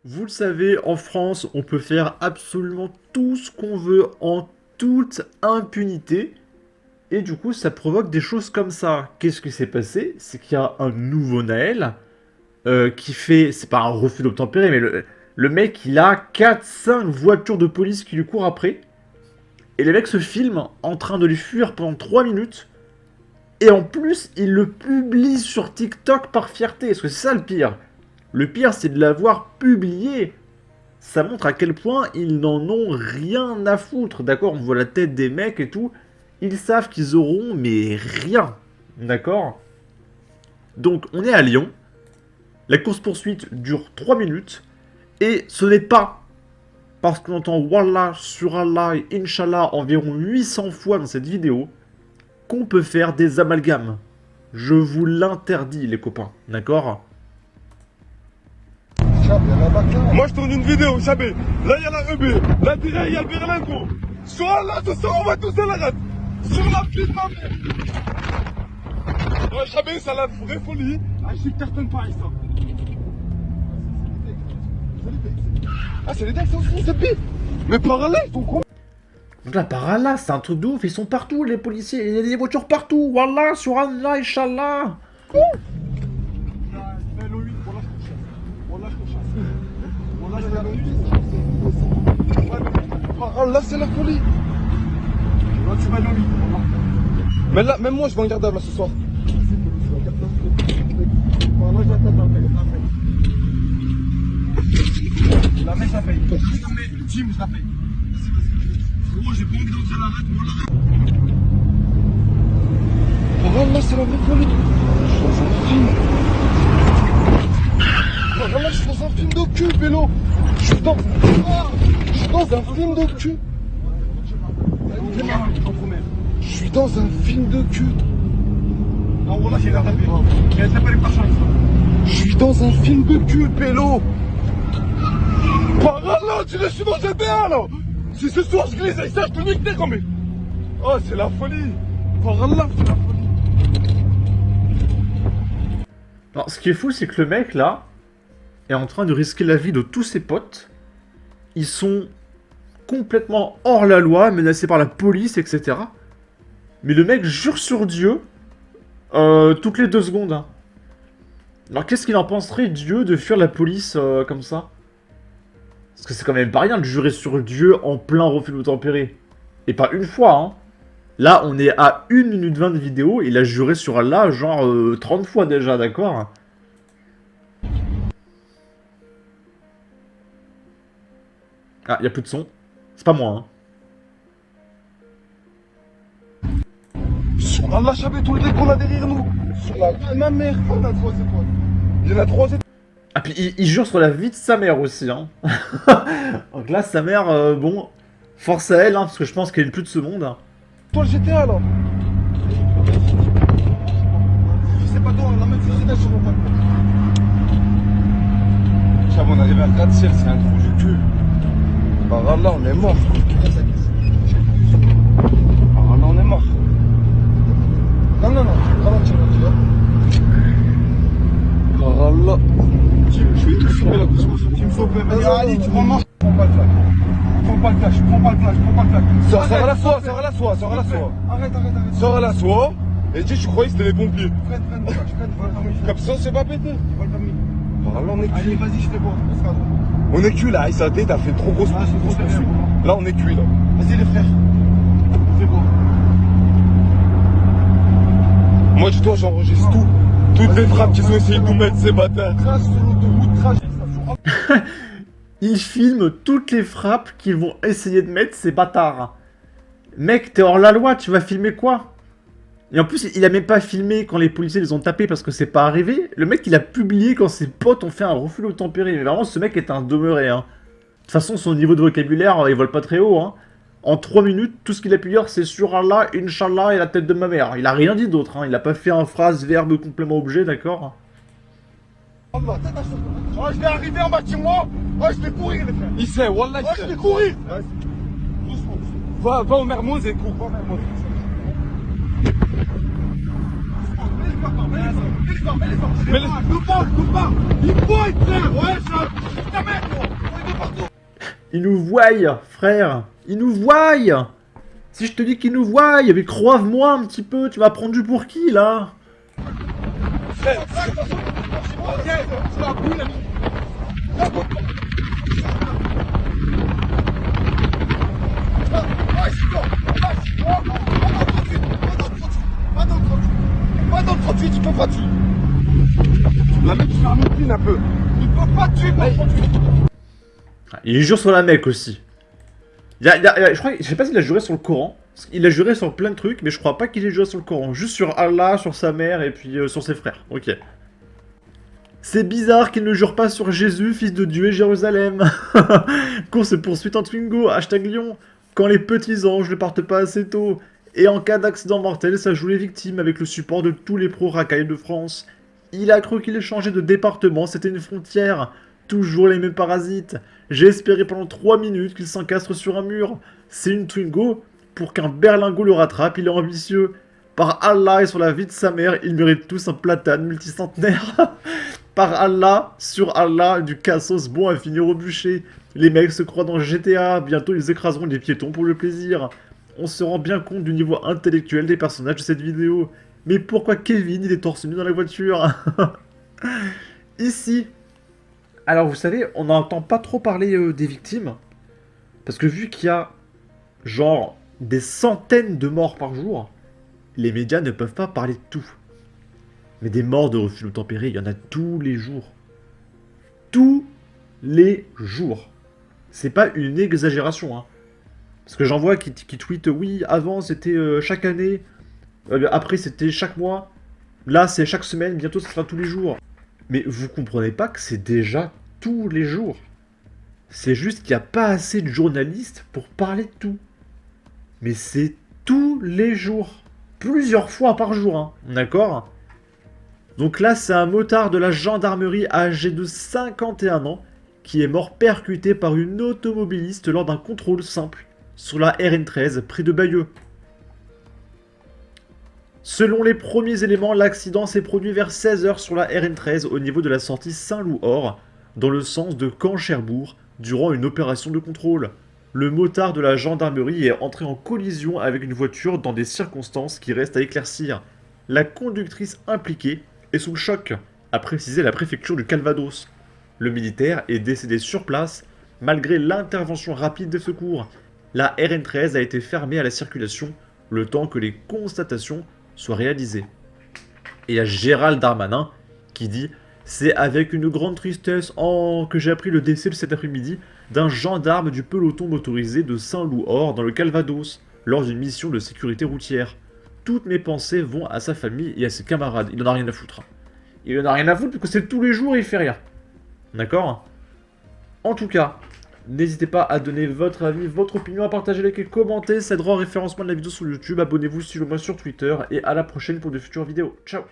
Vous le savez, en France, on peut faire absolument tout ce qu'on veut en toute impunité. Et du coup, ça provoque des choses comme ça. Qu'est-ce qui s'est passé? C'est qu'il y a un nouveau Naël qui fait... C'est pas un refus d'obtempérer, mais le mec, il a 4, 5 voitures de police qui lui courent après. Et les mecs se filment en train de les fuir pendant 3 minutes. Et en plus, il le publie sur TikTok par fierté. Parce que c'est ça le pire. Le pire, c'est de l'avoir publié. Ça montre à quel point ils n'en ont rien à foutre. D'accord, on voit la tête des mecs et tout. Ils savent qu'ils auront, mais rien. D'accord. Donc, on est à Lyon. La course-poursuite dure 3 minutes. Et ce n'est pas parce qu'on entend Wallah, sur Allah et Inch'Allah environ 800 fois dans cette vidéo qu'on peut faire des amalgames. Je vous l'interdis, les copains. D'accord? Moi je tourne une vidéo, Chabé. Là il y a la EB, là derrière il y a le Berlingo. Soit là, ce soir on va tous à la rate. Sur la pluie de ma mère. Ouais, Chabé, ça la vraie folie. Ah, je sais que cartonne pas, ça. Ah, c'est les decks, ça aussi, c'est pire. Mais par là, ils sont con. Donc là, par là, c'est un truc de ouf. Ils sont partout, les policiers. Il y a des voitures partout. Wallah, sur Allah, Inch'Allah. Là, c'est la folie. Là, tu vas le 8. Mais là, même moi, je vais en garder là ce soir. La mec, je la paye. Jim, je la paye. Gros, j'ai pas envie d'entrer à la rate, moi, la rate. Là, c'est la vraie folie. Je suis dans un film. Là, je suis dans un film de cul, vélo. Je suis dans un film de cul. Je suis dans un film de cul. Non, voilà, j'ai l'air tapé. Mais elle pas les marchands. Je suis dans un film de cul, pélo. Par là, tu le suis dans GTA, là. Si ce soir je glisse avec ça, je te nique tes comme. Oh, c'est la folie. Par là, c'est la folie. Alors, ce qui est fou, c'est que le mec, là, est en train de risquer la vie de tous ses potes. Ils sont complètement hors la loi, menacés par la police, etc. Mais le mec jure sur Dieu toutes les 2 secondes. Hein. Alors qu'est-ce qu'il en penserait, Dieu, de fuir la police comme ça? Parce que c'est quand même pas rien de jurer sur Dieu en plein refus d'obtempérer. Et pas une fois, hein. Là, on est à 1 minute 20 de vidéo, et il a juré sur Allah genre 30 fois déjà, d'accord? Ah, y a plus de son. C'est pas moi, hein. Sur Allah, Chabé, tous les mecs qu'on a derrière nous. Sur la vie de ma mère. Il y en a 3 étoiles. Il y en a 3 étoiles. Ah, puis il jure sur la vie de sa mère aussi, hein. Donc là, sa mère, bon, force à elle, hein, parce que je pense qu'elle est plus de ce monde. Hein. Toi, le GTA, là. Je sais pas toi, la même chose, GTA, je sais pas. Chabé, on arrive à gratte-ciel, c'est un trou du cul. Par Allah, on est mort. Par Allah, on est mort. Non, non, non, ralentis, par Allah. Je vais tout filmer la course. Tu me sauves, vas-y, Ali, tu m'en manges. Prends pas le flash. Prends pas le flash, prends pas le flash, prends pas le flash. Sors à la soie, sors à la soie, sors à la soie. Arrête, arrête, arrête. Sors à la soie. Et dis, tu croyais que c'était les pompiers. Freine, comme ça, c'est pas pété. Par Allah, on est cuit. Allez, vas-y, je fais boire. On est cuit là, Aïssaté, t'as fait trop grosse poursuite. Là, on est cuit là. Vas-y, les frères. Fais boire. Moi, dis-toi, j'enregistre tout. Toutes les frappes qu'ils ont essayé de nous mettre, ces bâtards. Il filme toutes les frappes qu'ils vont essayer de mettre, ces bâtards. Mec, t'es hors la loi, tu vas filmer quoi? Et en plus, il a même pas filmé quand les policiers les ont tapés parce que c'est pas arrivé. Le mec, il a publié quand ses potes ont fait un refus d'obtempérer. Mais vraiment, ce mec est un demeuré, hein. De toute façon, son niveau de vocabulaire, il vole pas très haut, hein. En 3 minutes, tout ce qu'il a pu dire, c'est sur Allah, Inch'Allah et la tête de ma mère. Il a rien dit d'autre, hein. Il a pas fait un phrase, verbe, complément, objet, d'accord? Oh, je vais arriver en bas de chez moi. Oh, je vais courir, les frères. Il sait, Wallah, il sait. Je vais courir. Va au Mermoz et cours. Va au Mermoz. Mets les formes. Il faut être frère. Ouais, ça. Ta mère, Ils nous voient, frère. Ils nous voient. Si je te dis qu'ils nous voient, mais croise-moi un petit peu. Tu vas prendre du pour qui, là? Pas dans le 38, tu peux pas tuer. La mec, tu m'écline un peu. Tu peux pas tuer dans le 38. Il jure sur la Mecque aussi. Je sais pas s'il a juré sur le Coran. Il a juré sur plein de trucs, mais je crois pas qu'il ait juré sur le Coran. Juste sur Allah, sur sa mère et puis sur ses frères. Ok. C'est bizarre qu'il ne jure pas sur Jésus, fils de Dieu et Jérusalem. Course poursuite en Twingo, hashtag Lyon. Quand les petits anges ne partent pas assez tôt. Et en cas d'accident mortel, ça joue les victimes avec le support de tous les pros racailles de France. Il a cru qu'il changeait de département, c'était une frontière. Toujours les mêmes parasites. J'ai espéré pendant 3 minutes qu'il s'encastre sur un mur. C'est une Twingo. Pour qu'un berlingot le rattrape, il est ambitieux. Par Allah et sur la vie de sa mère, ils méritent tous un platane multicentenaire. Par Allah, sur Allah, du cassos bon à finir au bûcher. Les mecs se croient dans GTA, bientôt ils écraseront les piétons pour le plaisir. On se rend bien compte du niveau intellectuel des personnages de cette vidéo. Mais pourquoi Kevin, il est torse nu dans la voiture? Ici. Alors vous savez, on n'entend pas trop parler des victimes. Parce que vu qu'il y a, genre, des centaines de morts par jour, les médias ne peuvent pas parler de tout. Mais des morts de refus tempérés, il y en a tous les jours. Tous les jours. C'est pas une exagération, hein. Parce que j'en vois qui tweetent, oui, avant c'était chaque année, après c'était chaque mois, là c'est chaque semaine, bientôt ça sera tous les jours. Mais vous comprenez pas que c'est déjà tous les jours. C'est juste qu'il n'y a pas assez de journalistes pour parler de tout. Mais c'est tous les jours. Plusieurs fois par jour, hein. D'accord? Donc là, c'est un motard de la gendarmerie âgé de 51 ans qui est mort percuté par une automobiliste lors d'un contrôle simple sur la RN13 près de Bayeux. Selon les premiers éléments, l'accident s'est produit vers 16h sur la RN13 au niveau de la sortie Saint-Loup-Or, dans le sens de Caen-Cherbourg, durant une opération de contrôle. Le motard de la gendarmerie est entré en collision avec une voiture dans des circonstances qui restent à éclaircir. La conductrice impliquée est sous le choc, a précisé la préfecture du Calvados. Le militaire est décédé sur place, malgré l'intervention rapide des secours. La RN13 a été fermée à la circulation, le temps que les constatations soient réalisées. Et il y a Gérald Darmanin qui dit « C'est avec une grande tristesse que j'ai appris le décès de cet après-midi d'un gendarme du peloton motorisé de Saint-Loup-Or dans le Calvados, lors d'une mission de sécurité routière. Toutes mes pensées vont à sa famille et à ses camarades. Il en a rien à foutre. Il en a rien à foutre parce que c'est tous les jours et il fait rien. D'accord? En tout cas, n'hésitez pas à donner votre avis, votre opinion, à partager, liker, commenter. Ça aidera au référencement de la vidéo sur YouTube. Abonnez-vous, suivez-moi sur Twitter. Et à la prochaine pour de futures vidéos. Ciao!